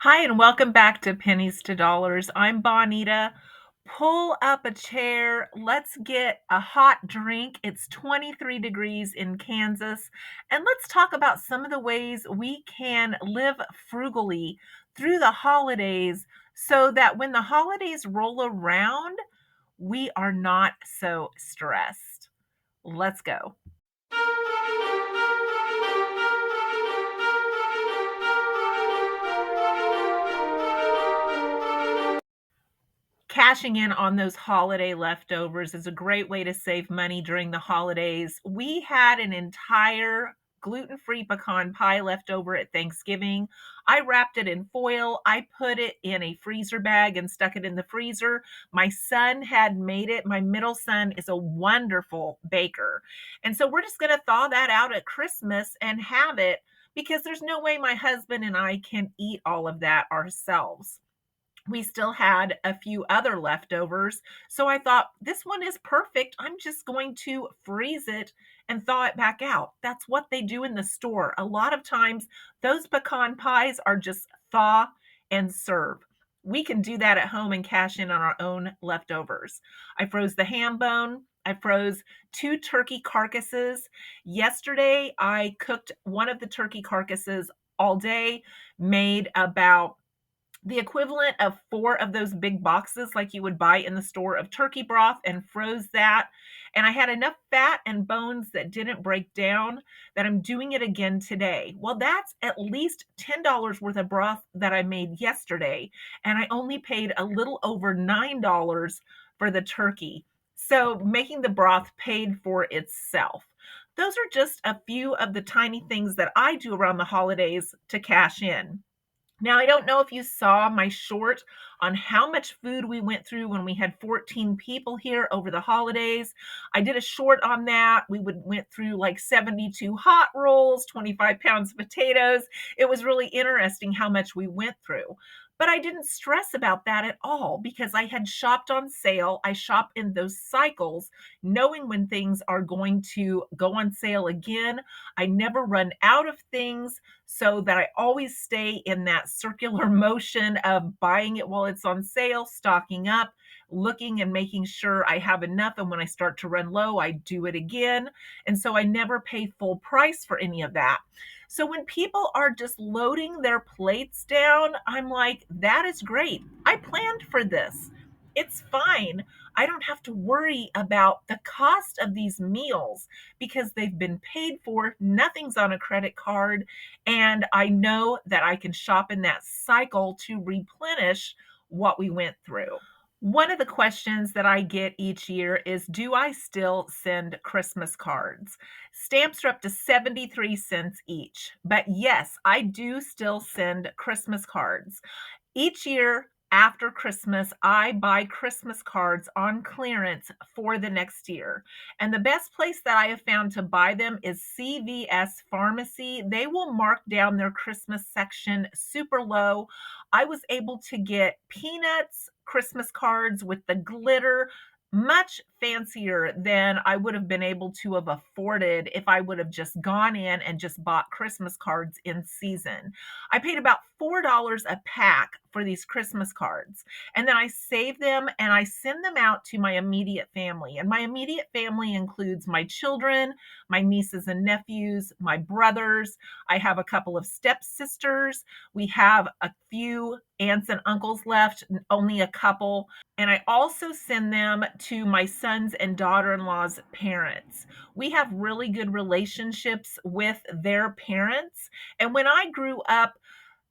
Hi, and welcome back to Pennies to Dollars. I'm Bonita. Pull up a chair. Let's get a hot drink. It's 23 degrees in Kansas. And let's talk about some of the ways we can live frugally through the holidays so that when the holidays roll around, we are not so stressed. Let's go. Cashing in on those holiday leftovers is a great way to save money during the holidays. We had an entire gluten-free pecan pie left over at Thanksgiving. I wrapped it in foil. I put it in a freezer bag and stuck it in the freezer. My son had made it. My middle son is a wonderful baker. And so we're just going to thaw that out at Christmas and have it because there's no way my husband and I can eat all of that ourselves. We still had a few other leftovers. So I thought, this one is perfect. I'm just going to freeze it and thaw it back out. That's what they do in the store. A lot of times, those pecan pies are just thaw and serve. We can do that at home and cash in on our own leftovers. I froze the ham bone. I froze two turkey carcasses. Yesterday, I cooked one of the turkey carcasses all day, made about the equivalent of four of those big boxes like you would buy in the store of turkey broth and froze that. And I had enough fat and bones that didn't break down that I'm doing it again today. Well, that's at least $10 worth of broth that I made yesterday. And I only paid a little over $9 for the turkey. So making the broth paid for itself. Those are just a few of the tiny things that I do around the holidays to cash in. Now, I don't know if you saw my short on how much food we went through when we had 14 people here over the holidays. I did a short on that. Went through like 72 hot rolls, 25 pounds of potatoes. It was really interesting how much we went through. But I didn't stress about that at all because I had shopped on sale. I shop in those cycles, knowing when things are going to go on sale again. I never run out of things so that I always stay in that circular motion of buying it while it's on sale, stocking up, looking and making sure I have enough. And when I start to run low, I do it again. And so I never pay full price for any of that. So when people are just loading their plates down, I'm like, that is great. I planned for this. It's fine. I don't have to worry about the cost of these meals because they've been paid for. Nothing's on a credit card. And I know that I can shop in that cycle to replenish what we went through. One of the questions that I get each year is, do I still send Christmas cards? Stamps are up to 73 cents each. But yes, I do still send Christmas cards. Each year after Christmas, I buy Christmas cards on clearance for the next year. And the best place that I have found to buy them is CVS Pharmacy. They will mark down their Christmas section super low. I was able to get Peanuts Christmas cards with the glitter, much fancier than I would have been able to have afforded if I would have just gone in and just bought Christmas cards in season. I paid about $4 a pack for these Christmas cards. And then I save them and I send them out to my immediate family. And my immediate family includes my children, my nieces and nephews, my brothers. I have a couple of stepsisters. We have a few aunts and uncles left, only a couple. And I also send them to my sons and daughter-in-law's parents. We have really good relationships with their parents. And when I grew up,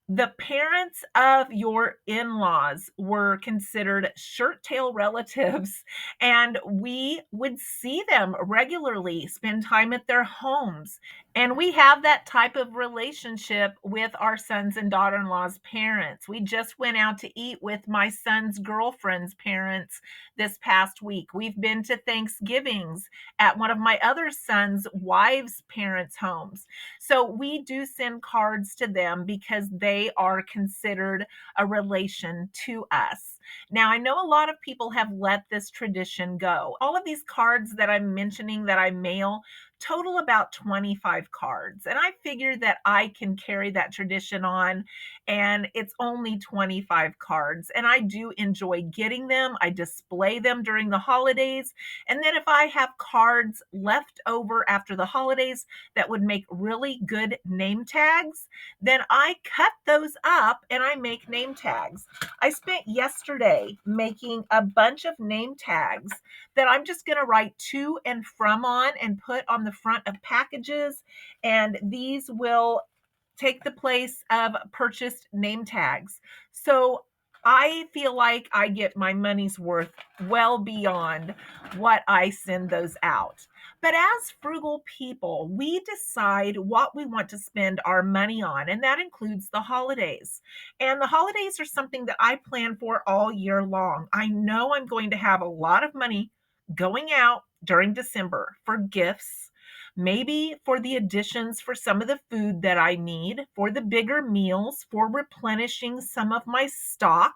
the parents of your in-laws were considered shirt-tail relatives, and we would see them regularly, spend time at their homes. And we have that type of relationship with our sons and daughter-in-law's parents. We just went out to eat with my son's girlfriend's parents this past week. We've been to Thanksgivings at one of my other son's wives' parents' homes. So we do send cards to them because they are considered a relation to us. Now, I know a lot of people have let this tradition go. All of these cards that I'm mentioning that I mail total about 25 cards. And I figure that I can carry that tradition on, and it's only 25 cards. And I do enjoy getting them. I display them during the holidays. And then if I have cards left over after the holidays that would make really good name tags, then I cut those up and I make name tags. I spent yesterday making a bunch of name tags that I'm just going to write to and from on and put on the front of packages. And these will take the place of purchased name tags. So I feel like I get my money's worth well beyond what I send those out. But as frugal people, we decide what we want to spend our money on, and that includes the holidays. And the holidays are something that I plan for all year long. I know I'm going to have a lot of money going out during December for gifts, maybe for the additions for some of the food that I need, for the bigger meals, for replenishing some of my stock,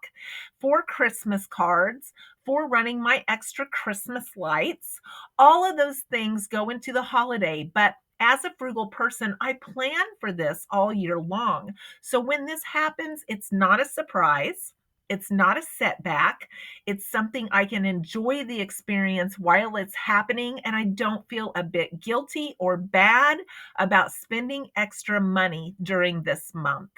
for Christmas cards, for running my extra Christmas lights. All of those things go into the holiday, but as a frugal person, I plan for this all year long. So when this happens, it's not a surprise. It's not a setback. It's something I can enjoy the experience while it's happening, and I don't feel a bit guilty or bad about spending extra money during this month.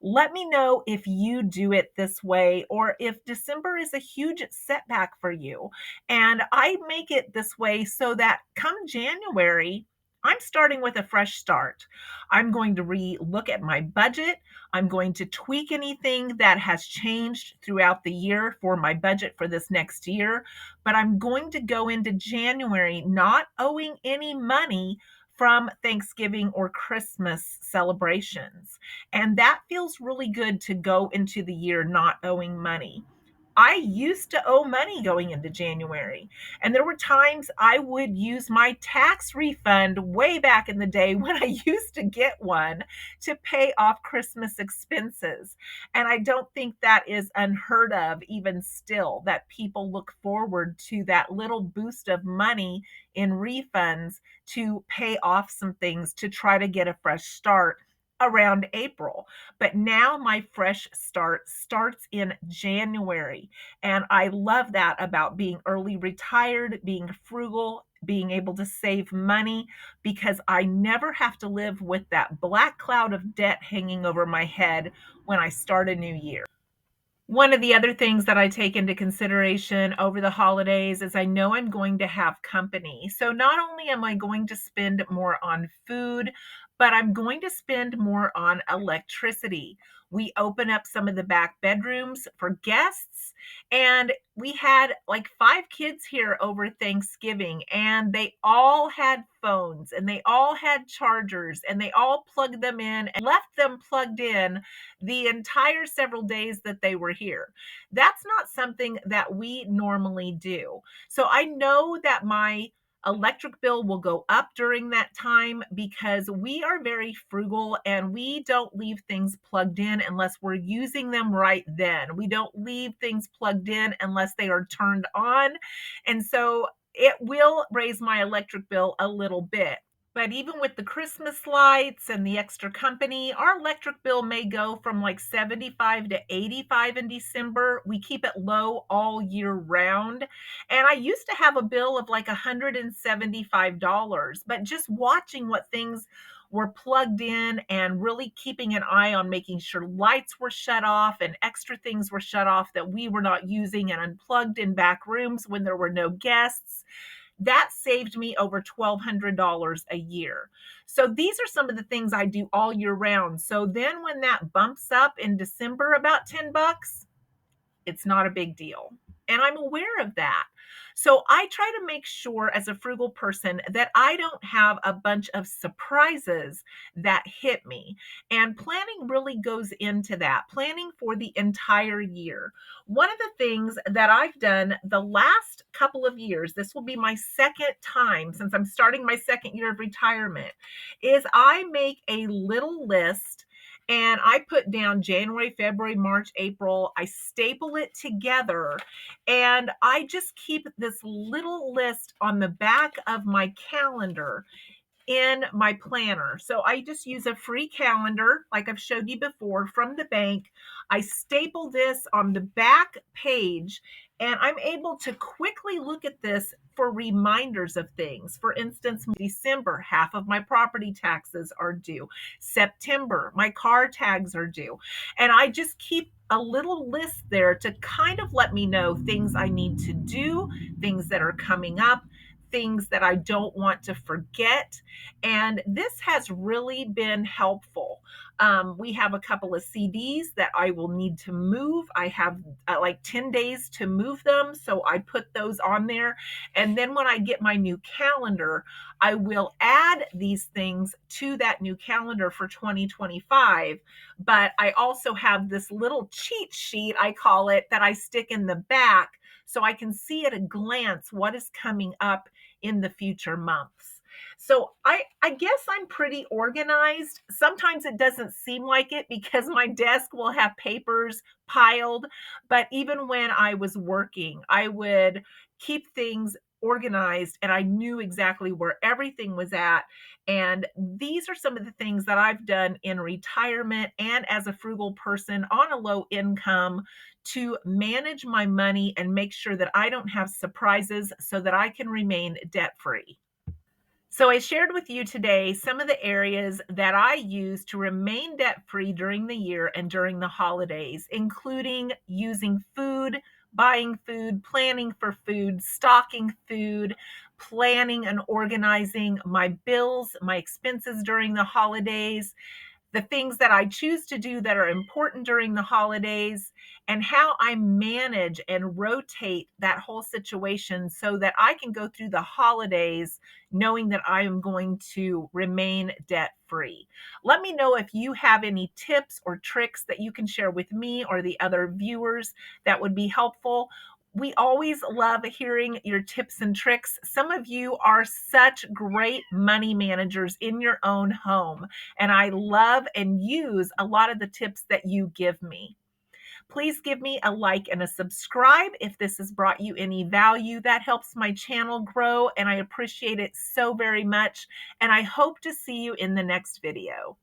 Let me know if you do it this way or if December is a huge setback for you. And I make it this way so that come January, I'm starting with a fresh start. I'm going to re-look at my budget. I'm going to tweak anything that has changed throughout the year for my budget for this next year. But I'm going to go into January not owing any money from Thanksgiving or Christmas celebrations. And that feels really good to go into the year not owing money. I used to owe money going into January. And there were times I would use my tax refund way back in the day when I used to get one to pay off Christmas expenses. And I don't think that is unheard of, even still, that people look forward to that little boost of money in refunds to pay off some things to try to get a fresh start around April. But now my fresh start starts in January. And I love that about being early retired, being frugal, being able to save money, because I never have to live with that black cloud of debt hanging over my head when I start a new year. One of the other things that I take into consideration over the holidays is I know I'm going to have company. So not only am I going to spend more on food, but I'm going to spend more on electricity. We open up some of the back bedrooms for guests, and we had like 5 kids here over Thanksgiving, and they all had phones and they all had chargers and they all plugged them in and left them plugged in the entire several days that they were here. That's not something that we normally do. So I know that my electric bill will go up during that time because we are very frugal and we don't leave things plugged in unless we're using them right then. We don't leave things plugged in unless they are turned on. And so it will raise my electric bill a little bit. But even with the Christmas lights and the extra company, our electric bill may go from like 75 to 85 in December. We keep it low all year round. And I used to have a bill of like $175, but just watching what things were plugged in and really keeping an eye on making sure lights were shut off and extra things were shut off that we were not using and unplugged in back rooms when there were no guests, that saved me over $1,200 a year. So these are some of the things I do all year round. So then when that bumps up in December about $10, it's not a big deal. And I'm aware of that. So I try to make sure as a frugal person that I don't have a bunch of surprises that hit me. And planning really goes into that, planning for the entire year. One of the things that I've done the last couple of years, this will be my second time since I'm starting my second year of retirement, is I make a little list and I put down January, February, March, April. I staple it together and I just keep this little list on the back of my calendar in my planner. So I just use a free calendar, like I've showed you before, from the bank. I staple this on the back page, and I'm able to quickly look at this for reminders of things. For instance, December, half of my property taxes are due. September, my car tags are due. And I just keep a little list there to kind of let me know things I need to do, things that are coming up, things that I don't want to forget. And this has really been helpful. We have a couple of CDs that I will need to move. I have like 10 days to move them. So I put those on there. And then when I get my new calendar, I will add these things to that new calendar for 2025. But I also have this little cheat sheet, I call it, that I stick in the back so I can see at a glance what is coming up in the future months. So I guess I'm pretty organized. Sometimes it doesn't seem like it because my desk will have papers piled, but even when I was working, I would keep things organized and I knew exactly where everything was at. And these are some of the things that I've done in retirement and as a frugal person on a low income to manage my money and make sure that I don't have surprises so that I can remain debt free. So, I shared with you today some of the areas that I use to remain debt free during the year and during the holidays, including using food, buying food, planning for food, stocking food, planning and organizing my bills, my expenses during the holidays, the things that I choose to do that are important during the holidays, and how I manage and rotate that whole situation so that I can go through the holidays knowing that I am going to remain debt free. Let me know if you have any tips or tricks that you can share with me or the other viewers that would be helpful. We always love hearing your tips and tricks. Some of you are such great money managers in your own home, and I love and use a lot of the tips that you give me. Please give me a like and a subscribe if this has brought you any value. That helps my channel grow, and I appreciate it so very much. And I hope to see you in the next video.